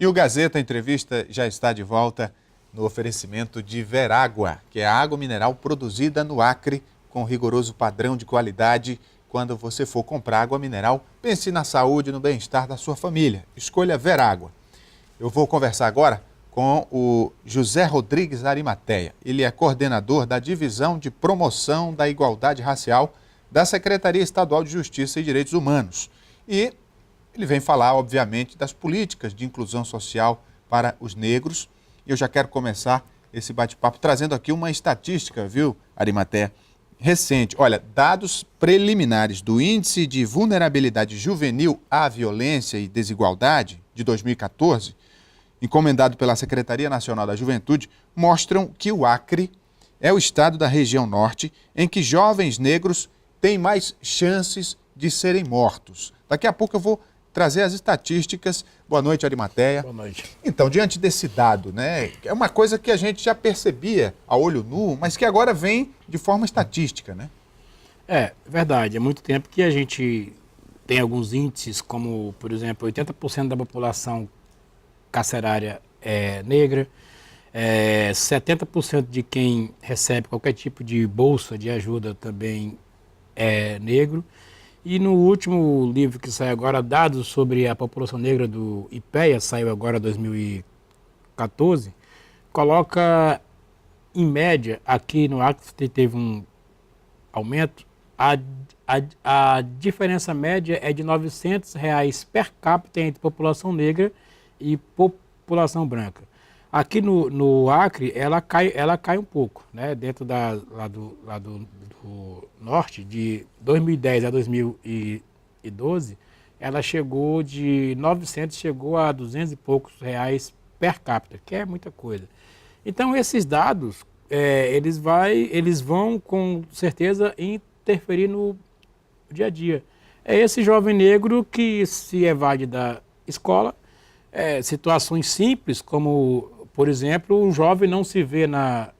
E o Gazeta Entrevista já está de volta no oferecimento de Verágua, que é a água mineral produzida no Acre com rigoroso padrão de qualidade. Quando você for comprar água mineral, pense na saúde e no bem-estar da sua família. Escolha Verágua. Eu vou conversar agora com o José Rodrigues Arimateia. Ele é coordenador da Divisão de Promoção da Igualdade Racial da Secretaria Estadual de Justiça e Direitos Humanos. E ele vem falar, obviamente, das políticas de inclusão social para os negros. E eu já quero começar esse bate-papo trazendo aqui uma estatística, viu, Arimateia? Recente. Olha, dados preliminares do Índice de Vulnerabilidade Juvenil à Violência e Desigualdade de 2014, encomendado pela Secretaria Nacional da Juventude, mostram que o Acre é o estado da região norte em que jovens negros têm mais chances de serem mortos. Daqui a pouco eu vou trazer as estatísticas. Boa noite, Arimateia. Boa noite. Então, diante desse dado, né, é uma coisa que a gente já percebia a olho nu, mas que agora vem de forma estatística, né? É verdade. Há muito tempo que a gente tem alguns índices, como, por exemplo, 80% da população carcerária é negra, 70% de quem recebe qualquer tipo de bolsa de ajuda também é negro. E no último livro que saiu agora, dados sobre a população negra do IPEA, saiu agora em 2014, coloca, em média, aqui no Acre teve um aumento, a diferença média é de R$ 900 per capita entre população negra e população branca. Aqui no Acre, ela cai um pouco, né? Dentro lá do norte, de 2010 a 2012, ela chegou de 900, chegou a 200 e poucos reais per capita, que é muita coisa. Então, esses dados, eles vão, com certeza, interferir no dia a dia. É esse jovem negro que se evade da escola, situações simples, como, por exemplo, um jovem não se vê na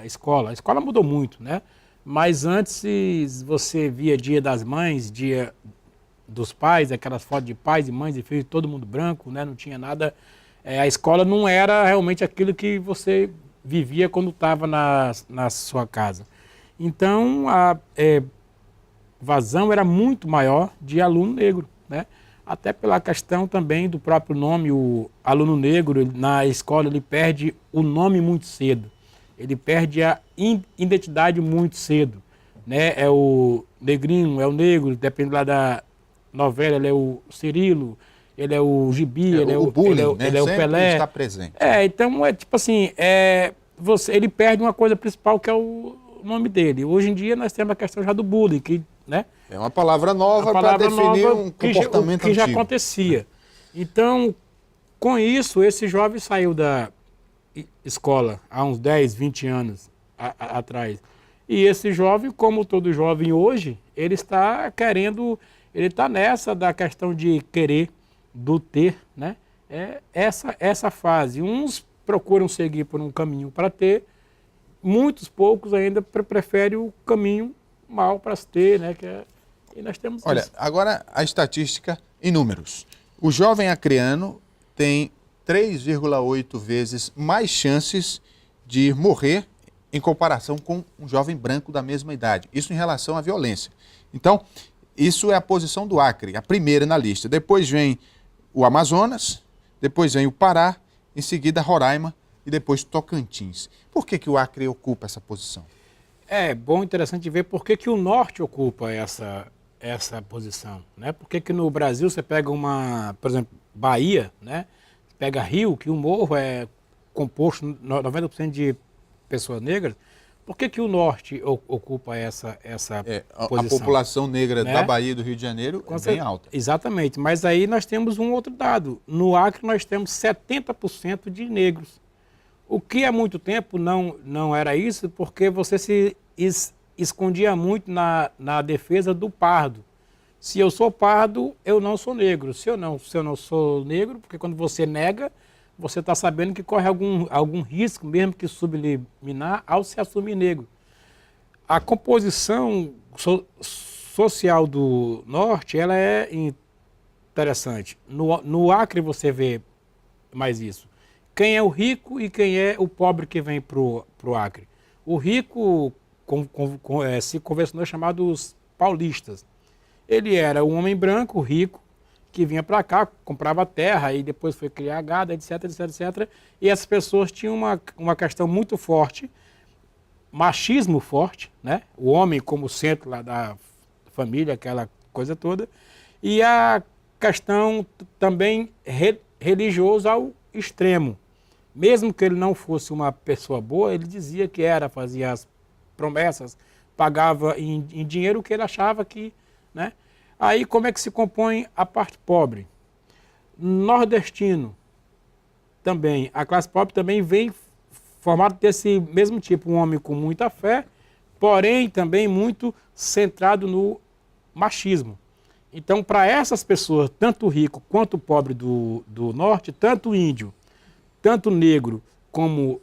escola. A escola mudou muito, né? Mas antes você via Dia das Mães, Dia dos Pais, aquelas fotos de pais e mães e filhos, todo mundo branco, né? Não tinha nada. A escola não era realmente aquilo que você vivia quando estava na sua casa. Então, a vazão era muito maior de aluno negro, né? Até pela questão também do próprio nome, o aluno negro na escola ele perde o nome muito cedo. Ele perde a identidade muito cedo, né? É o negrinho, é o negro, depende lá da novela, ele é o Cirilo, ele é o Gibi, ele é o bullying, né? Ele é o Pelé. Está presente. Então é tipo assim, ele perde uma coisa principal que é o nome dele. Hoje em dia nós temos a questão já do bullying, que, né? É uma palavra nova para definir um comportamento que já acontecia. Então, com isso, esse jovem saiu da escola há uns 10, 20 anos atrás. E esse jovem, como todo jovem hoje, ele está querendo, ele está nessa da questão de querer, do ter, né? Essa fase. Uns procuram seguir por um caminho para ter, muitos poucos ainda preferem o caminho mal para se ter, né? E nós temos Olha, isso. agora a estatística em números. O jovem acreano tem 3,8 vezes mais chances de morrer em comparação com um jovem branco da mesma idade. Isso em relação à violência. Então, isso é a posição do Acre, a primeira na lista. Depois vem o Amazonas, depois vem o Pará, em seguida Roraima e depois Tocantins. Por que o Acre ocupa essa posição? É bom, interessante ver por que o Norte ocupa essa posição, né? Por que no Brasil você pega por exemplo, Bahia, né? Pega Rio, que o morro é composto 90% de pessoas negras. Por que o Norte ocupa essa posição? A população negra, né? Da Bahia e do Rio de Janeiro é bem alta. Exatamente, mas aí nós temos um outro dado. No Acre nós temos 70% de negros. O que há muito tempo não era isso, porque você se escondia muito na defesa do pardo. Se eu sou pardo, eu não sou negro. Se eu não sou negro, porque quando você nega, você está sabendo que corre algum risco, mesmo que subliminar, ao se assumir negro. A composição social do Norte, ela é interessante. No Acre você vê mais isso. Quem é o rico e quem é o pobre que vem para o Acre? O rico se convencionou chamados paulistas. Ele era um homem branco, rico, que vinha para cá, comprava terra e depois foi criar gado, etc, etc, etc. E essas pessoas tinham uma questão muito forte, machismo forte, né? O homem como centro lá da família, aquela coisa toda. E a questão também religiosa ao extremo. Mesmo que ele não fosse uma pessoa boa, ele dizia que era, fazia as promessas, pagava em dinheiro o que ele achava que, né? Aí como é que se compõe a parte pobre? Nordestino também, a classe pobre também vem formada desse mesmo tipo, um homem com muita fé, porém também muito centrado no machismo. Então, para essas pessoas, tanto o rico quanto o pobre do norte, tanto o índio, tanto negro como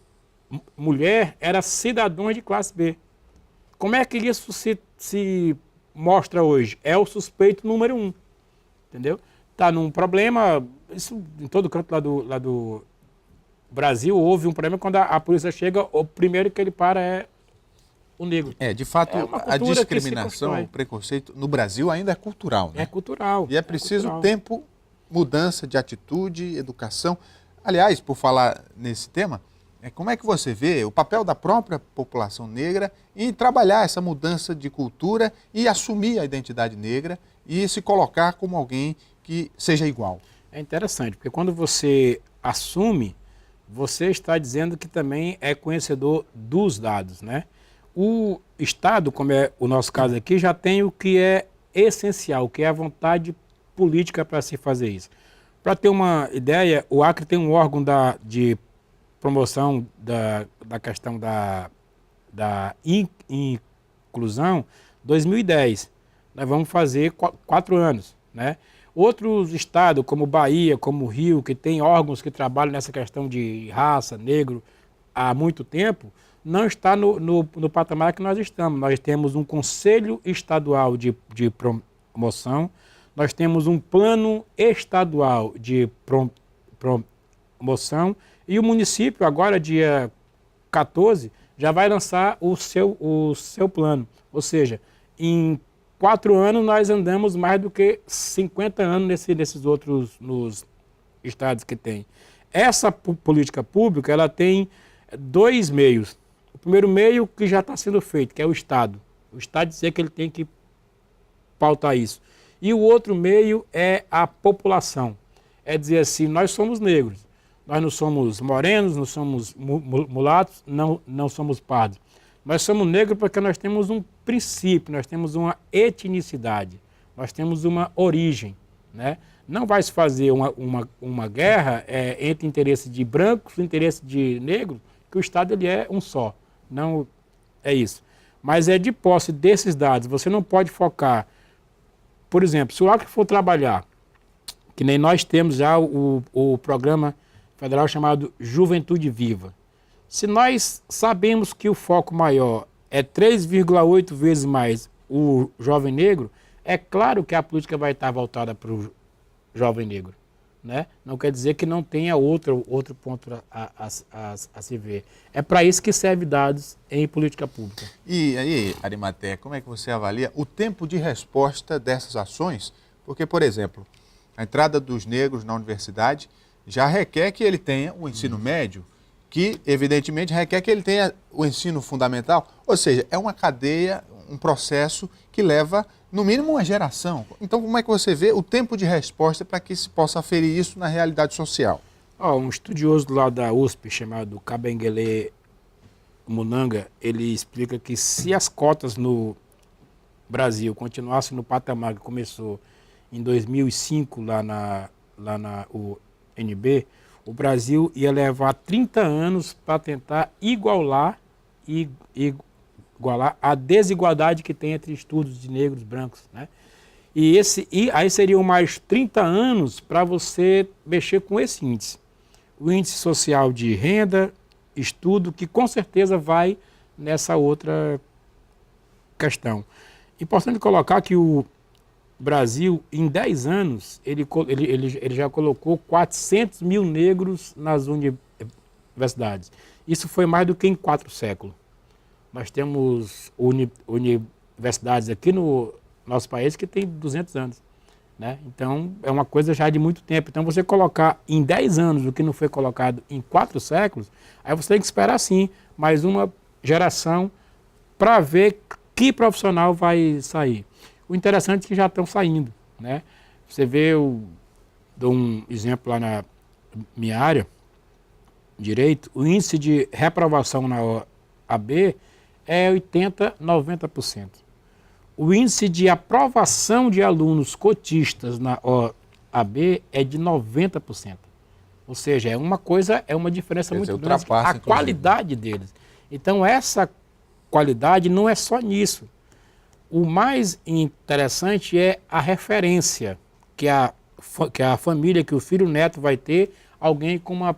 mulher, eram cidadãos de classe B. Como é que isso se mostra hoje? É o suspeito número 1, entendeu? Está num problema, isso em todo canto lá do Brasil, houve um problema quando a polícia chega, o primeiro que ele para é o negro. De fato, a discriminação, o preconceito no Brasil ainda é cultural, né? É cultural. E é preciso tempo, mudança de atitude, educação. Aliás, por falar nesse tema, como é que você vê o papel da própria população negra em trabalhar essa mudança de cultura e assumir a identidade negra e se colocar como alguém que seja igual? É interessante, porque quando você assume, você está dizendo que também é conhecedor dos dados, né? O Estado, como é o nosso caso aqui, já tem o que é essencial, que é a vontade política para se fazer isso. Para ter uma ideia, o Acre tem um órgão de promoção da questão da inclusão, 2010. Nós vamos fazer 4 anos, né? Outros estados, como Bahia, como Rio, que tem órgãos que trabalham nessa questão de raça, negro, há muito tempo, não está no patamar que nós estamos. Nós temos um Conselho Estadual de Promoção, nós temos um Plano Estadual de Promoção e o município, agora dia 14, já vai lançar o seu plano. Ou seja, em 4 anos nós andamos mais do que 50 anos nesses outros nos estados que tem. Essa política pública, ela tem 2 meios. O primeiro meio que já está sendo feito, que é o Estado. O Estado dizer que ele tem que pautar isso. E o outro meio é a população. É dizer assim, nós somos negros. Nós não somos morenos, não somos mulatos, não somos pardos. Nós somos negros porque nós temos um princípio, nós temos uma etnicidade, nós temos uma origem, né? Não vai se fazer uma guerra entre interesse de brancos e interesse de negros, que o Estado ele é um só. Não é isso. Mas é de posse desses dados. Você não pode focar. Por exemplo, se o Acre for trabalhar, que nem nós temos já o programa federal chamado Juventude Viva. Se nós sabemos que o foco maior é 3,8 vezes mais o jovem negro, é claro que a política vai estar voltada para o jovem negro, né? Não quer dizer que não tenha outro ponto a se ver. É para isso que serve dados em política pública. E aí, Arimatea, como é que você avalia o tempo de resposta dessas ações? Porque, por exemplo, a entrada dos negros na universidade já requer que ele tenha o ensino médio, que evidentemente requer que ele tenha o ensino fundamental. Ou seja, é uma cadeia, um processo que leva, no mínimo, uma geração. Então, como é que você vê o tempo de resposta para que se possa aferir isso na realidade social? Um estudioso lá da USP, chamado Kabengele Munanga, ele explica que se as cotas no Brasil continuassem no patamar que começou em 2005 lá na UNB, o Brasil ia levar 30 anos para tentar igualar a desigualdade que tem entre estudos de negros e brancos, né? E aí seriam mais 30 anos para você mexer com esse índice. O índice social de renda, estudo, que com certeza vai nessa outra questão. Importante colocar que O Brasil, em 10 anos, ele já colocou 400 mil negros nas universidades. Isso foi mais do que em 4 séculos. Nós temos universidades aqui no nosso país que tem 200 anos. Né? Então, é uma coisa já de muito tempo. Então, você colocar em 10 anos o que não foi colocado em 4 séculos, aí você tem que esperar, sim, mais uma geração para ver que profissional vai sair. O interessante é que já estão saindo. Né? Você vê, dou um exemplo lá na minha área, direito, o índice de reprovação na OAB é 80%, 90%. O índice de aprovação de alunos cotistas na OAB é de 90%. Ou seja, é uma diferença muito grande, a qualidade deles. Então, essa qualidade não é só nisso. O mais interessante é a referência que a família, que o filho neto vai ter, alguém com uma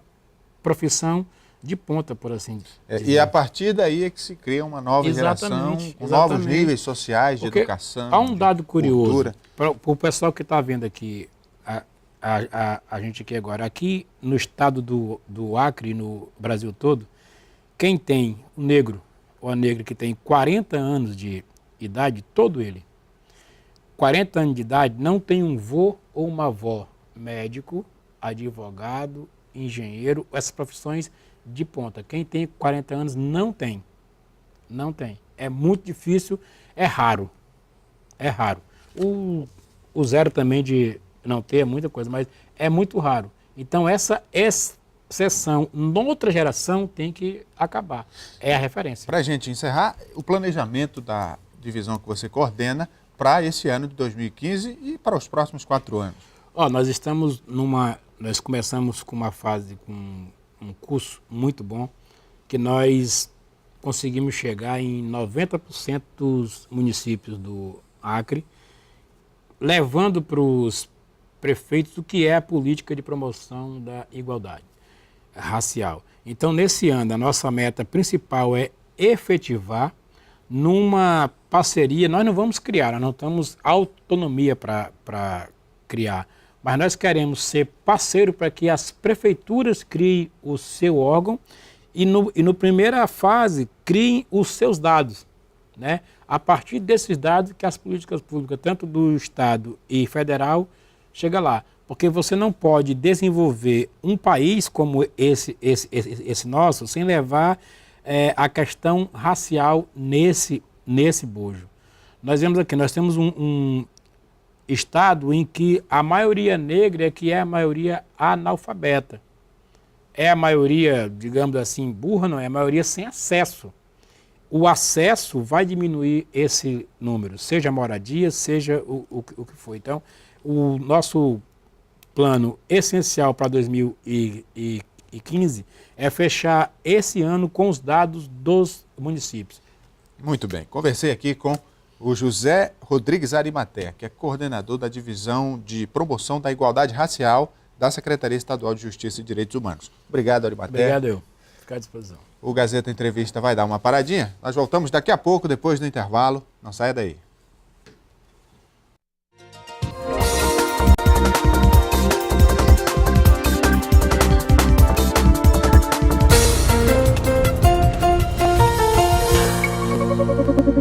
profissão de ponta, por assim dizer. E a partir daí é que se cria uma nova geração, com novos níveis sociais de educação. Há um dado curioso para o pessoal que está vendo aqui, a gente aqui agora. Aqui no estado do Acre, no Brasil todo, quem tem o negro ou a negra que tem 40 anos de idade, todo ele, 40 anos de idade, não tem um vô ou uma avó, médico, advogado, engenheiro, essas profissões de ponta. Quem tem 40 anos não tem. Não tem. É muito difícil, é raro. É raro. O zero também de não ter é muita coisa, mas é muito raro. Então essa exceção noutra geração tem que acabar. É a referência. Para a gente encerrar, o planejamento da divisão que você coordena para esse ano de 2015 e para os próximos 4 anos. Nós nós começamos com uma fase com um curso muito bom, que nós conseguimos chegar em 90% dos municípios do Acre, levando para os prefeitos o que é a política de promoção da igualdade racial. Então, nesse ano, a nossa meta principal é efetivar numa parceria. Nós não vamos criar, nós não temos autonomia para criar, mas nós queremos ser parceiro para que as prefeituras criem o seu órgão e no primeira fase criem os seus dados. Né? A partir desses dados que as políticas públicas, tanto do Estado e federal, chega lá. Porque você não pode desenvolver um país como esse nosso sem levar a questão racial nesse bojo. Nós vemos aqui, nós temos um estado em que a maioria negra é que é a maioria analfabeta. É a maioria, digamos assim, burra, não é? A maioria sem acesso. O acesso vai diminuir esse número, seja a moradia, seja o que for. Então, o nosso plano essencial para 2015 é fechar esse ano com os dados dos municípios. Muito bem. Conversei aqui com o José Rodrigues Arimatea, que é coordenador da Divisão de Promoção da Igualdade Racial da Secretaria Estadual de Justiça e Direitos Humanos. Obrigado, Arimatea. Obrigado, eu. Fico à disposição. O Gazeta Entrevista vai dar uma paradinha. Nós voltamos daqui a pouco, depois do intervalo. Não saia daí.